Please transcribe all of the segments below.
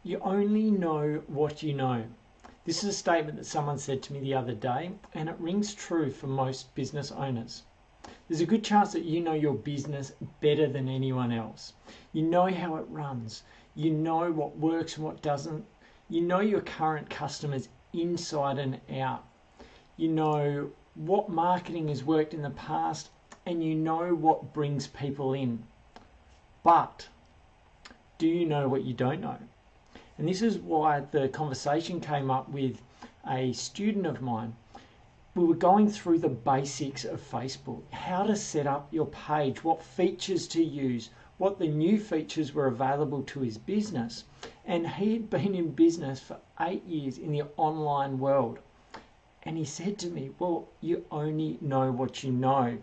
You only know what you know. This is a statement that someone said to me the other day, and it rings true for most business owners. There's a good chance that you know your business better than anyone else. You know how it runs. You know what works and what doesn't. You know your current customers inside and out. You know what marketing has worked in the past, and you know what brings people in. But do you know what you don't know? And this is why the conversation came up with a student of mine. We were going through the basics of Facebook, how to set up your page, what features to use, what the new features were available to his business. And he had been in business for 8 years in the online world. And he said to me, well, you only know what you know.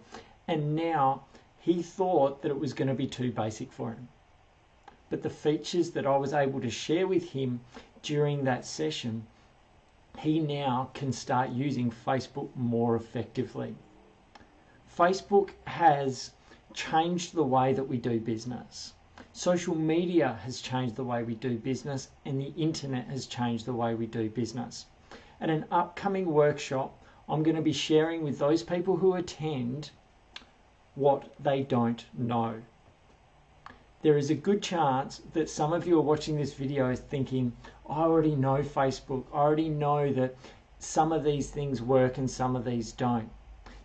And now he thought that it was going to be too basic for him. But the features that I was able to share with him during that session, he now can start using Facebook more effectively. Facebook has changed the way that we do business. Social media has changed the way we do business, and the internet has changed the way we do business. At an upcoming workshop, I'm going to be sharing with those people who attend what they don't know. There is a good chance that some of you are watching this video thinking, I already know Facebook. I already know that some of these things work and some of these don't.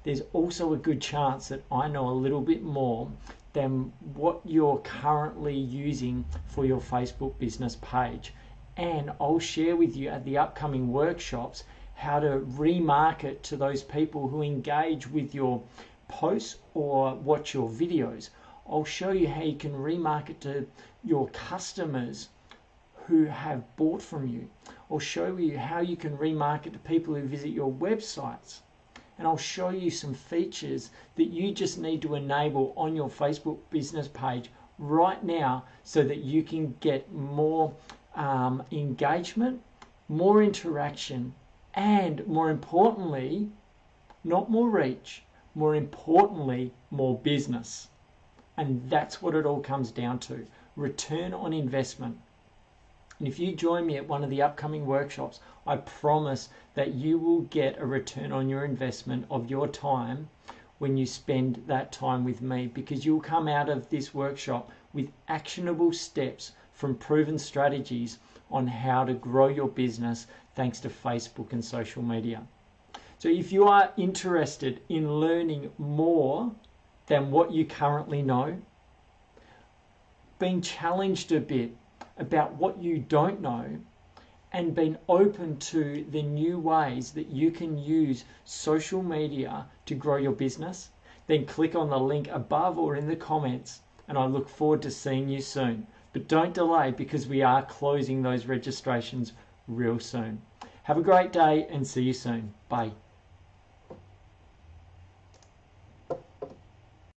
There's also a good chance that I know a little bit more than what you're currently using for your Facebook business page. And I'll share with you at the upcoming workshops how to remarket to those people who engage with your posts or watch your videos. I'll show you how you can remarket to your customers who have bought from you. I'll show you how you can remarket to people who visit your websites. And I'll show you some features that you just need to enable on your Facebook business page right now so that you can get more engagement, more interaction, and more importantly, not more reach, more importantly, more business. And that's what it all comes down to, return on investment. And if you join me at one of the upcoming workshops, I promise that you will get a return on your investment of your time when you spend that time with me, because you'll come out of this workshop with actionable steps from proven strategies on how to grow your business thanks to Facebook and social media. So if you are interested in learning more than what you currently know, being challenged a bit about what you don't know, and being open to the new ways that you can use social media to grow your business, then click on the link above or in the comments, and I look forward to seeing you soon. But don't delay, because we are closing those registrations real soon. Have a great day and see you soon. Bye.